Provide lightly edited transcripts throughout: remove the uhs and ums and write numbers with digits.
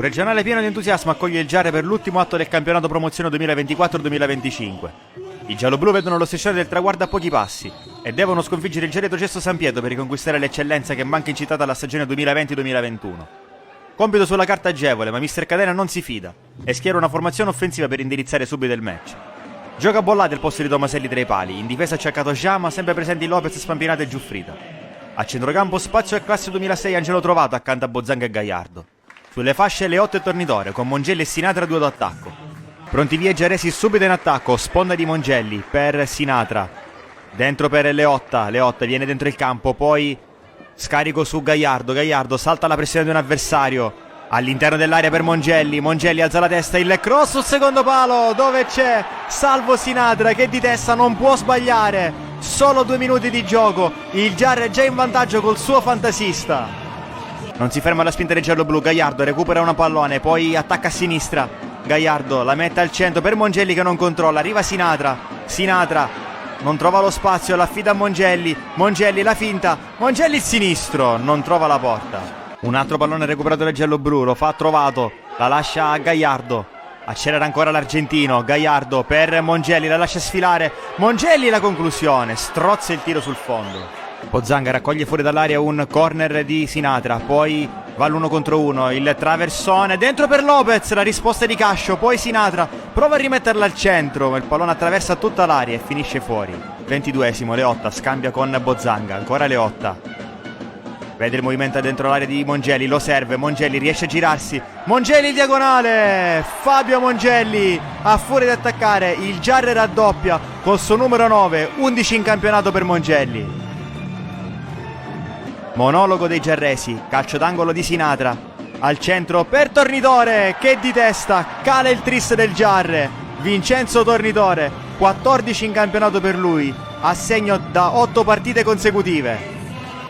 regionale pieno di entusiasmo accoglie il Giarre per l'ultimo atto del campionato promozione 2024-2025. I gialloblu vedono lo striscione del traguardo a pochi passi e devono sconfiggere il Geriato Cesto San Pietro per riconquistare l'eccellenza che manca in città dalla stagione 2020-2021. Compito sulla carta agevole, ma mister Catena non si fida e schiera una formazione offensiva per indirizzare subito il match. Gioca Bollate al posto di Tomaselli tra i pali, in difesa c'è accato Giama, sempre presenti Lopez, Spampinato e Giuffrida. A centrocampo spazio al classe 2006 Angelo Trovato accanto a Bozzanga e Gaiardo. Sulle fasce Leotta e Tornitore, con Mongelli e Sinatra duo d'attacco. Pronti via Giaresi subito in attacco, sponda di Mongelli per Sinatra. Dentro per Leotta, Leotta viene dentro il campo, poi scarico su Gaiardo, Gaiardo salta la pressione di un avversario. All'interno dell'area per Mongelli, Mongelli alza la testa, il cross sul secondo palo, dove c'è Salvo Sinatra che di testa non può sbagliare. Solo 2 minuti di gioco, il Giarre è già in vantaggio col suo fantasista. Non si ferma la spinta del giallo-blu, Gaiardo recupera una pallone, poi attacca a sinistra. Gaiardo la mette al centro per Mongelli che non controlla, arriva Sinatra, Sinatra non trova lo spazio, l'affida a Mongelli, Mongelli la finta, Mongelli il sinistro, non trova la porta. Un altro pallone recuperato dal giallo-blu, lo fa Trovato, la lascia a Gaiardo, accelera ancora l'argentino, Gaiardo per Mongelli, la lascia sfilare, Mongelli la conclusione, strozza il tiro sul fondo. Bozzanga raccoglie fuori dall'area un corner di Sinatra, poi va l'1 contro 1, il traversone dentro per Lopez, la risposta di Cascio, poi Sinatra prova a rimetterla al centro, ma il pallone attraversa tutta l'area e finisce fuori. 22esimo, Leotta scambia con Bozzanga, ancora Leotta, vede il movimento dentro l'area di Mongelli, lo serve, Mongelli riesce a girarsi, Mongelli in diagonale, Fabio Mongelli a fuori di attaccare, il Giarre raddoppia col suo numero 9, 11 in campionato per Mongelli. Monologo dei giarresi, calcio d'angolo di Sinatra, al centro per Tornitore che di testa cala il tris del Giarre. Vincenzo Tornitore, 14 in campionato per lui, a segno da 8 partite consecutive.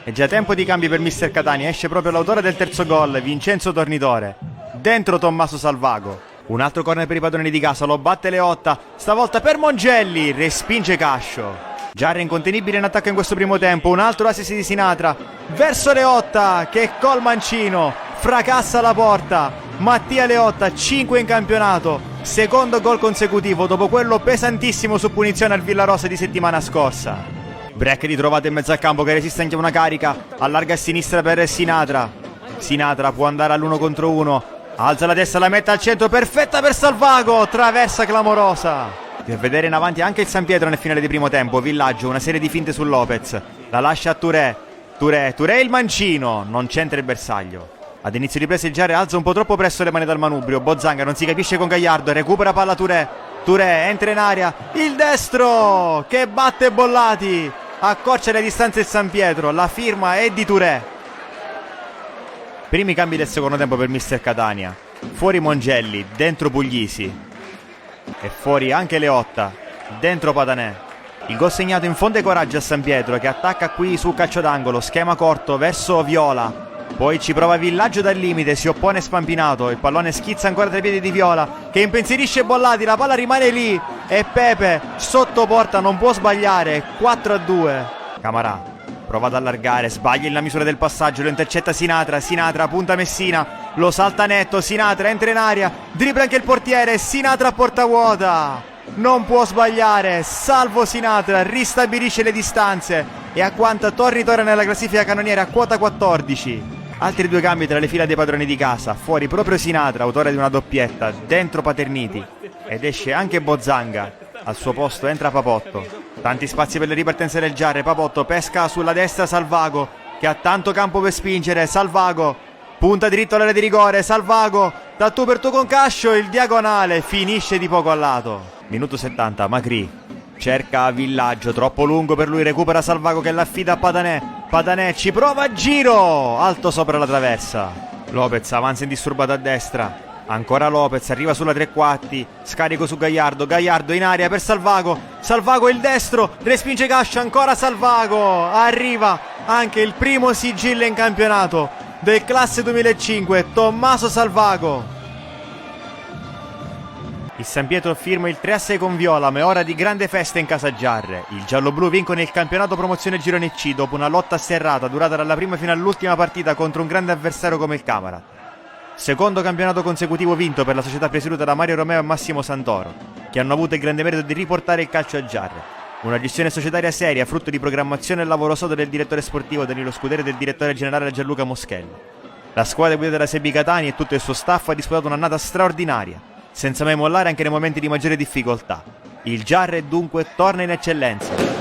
È già tempo di cambi per mister Catania, esce proprio l'autore del terzo gol, Vincenzo Tornitore. Dentro Tommaso Salvago. Un altro corner per i padroni di casa, lo batte Leotta, stavolta per Mongelli, respinge Cascio. Giarre incontenibile in attacco in questo primo tempo, un altro assist di Sinatra verso Leotta che col mancino fracassa la porta. Mattia Leotta, 5 in campionato, secondo gol consecutivo dopo quello pesantissimo su punizione al Villarosa di settimana scorsa. Break di Trovato in mezzo al campo che resiste anche a una carica, allarga a sinistra per Sinatra. Sinatra può andare all'1 contro 1, alza la testa, la mette al centro, perfetta per Salvago, traversa clamorosa. Per vedere in avanti anche il San Pietro nel finale di primo tempo. Villaggio, una serie di finte su Lopez, la lascia a Touré il mancino, non c'entra il bersaglio. Ad inizio di presa il Giarre alza un po' troppo presto le mani dal manubrio, Bozzanga non si capisce con Gaiardo, recupera palla Touré entra in aria, il destro che batte Bollati, accorcia le distanze il San Pietro, la firma è di Touré. Primi cambi del secondo tempo per mister Catania, fuori Mongelli, dentro Puglisi. E fuori anche Leotta, dentro Patanè. Il gol segnato infonde coraggio a San Pietro che attacca qui su calcio d'angolo, schema corto verso Viola, poi ci prova Villaggio dal limite, si oppone Spampinato, il pallone schizza ancora tra i piedi di Viola che impensierisce Bollati, la palla rimane lì e Pepe sotto porta non può sbagliare, 4-2. Camarà prova ad allargare, sbaglia la misura del passaggio, lo intercetta Sinatra punta Messina, lo salta netto, Sinatra entra in aria, dribbla anche il portiere, Sinatra a porta vuota, non può sbagliare, salvo Sinatra, ristabilisce le distanze e agguanta Tornitore nella classifica cannoniere a quota 14. Altri 2 cambi tra le fila dei padroni di casa, fuori proprio Sinatra, autore di una doppietta, dentro Paterniti ed esce anche Bozzanga. Al suo posto entra Papotto. Tanti spazi per le ripartenze del Giarre. Papotto pesca sulla destra Salvago che ha tanto campo per spingere. Salvago punta diritto all'area di rigore. Salvago da tu per tu con Cascio, il diagonale finisce di poco a lato. Minuto 70, Macri cerca Villaggio, troppo lungo per lui, recupera Salvago che l'affida a Patanè ci prova a giro, alto sopra la traversa. Lopez avanza indisturbato a destra, ancora Lopez, arriva sulla tre quarti, scarico su Gaiardo in aria per Salvago il destro, respinge Cascio, ancora Salvago, arriva anche il primo sigillo in campionato del classe 2005, Tommaso Salvago. Il San Pietro firma il 3-6 con Viola, ma è ora di grande festa in casa Giarre. Il gialloblu vincono il campionato promozione girone C dopo una lotta serrata durata dalla prima fino all'ultima partita contro un grande avversario come il Camara. Secondo campionato consecutivo vinto per la società presieduta da Mario Romeo e Massimo Santoro, che hanno avuto il grande merito di riportare il calcio a Giarre. Una gestione societaria seria, frutto di programmazione e lavoro sodo del direttore sportivo Danilo Scuderi e del direttore generale Gianluca Moschelli. La squadra guidata da Sebi Catani e tutto il suo staff ha disputato un'annata straordinaria, senza mai mollare anche nei momenti di maggiore difficoltà. Il Giarre dunque torna in eccellenza.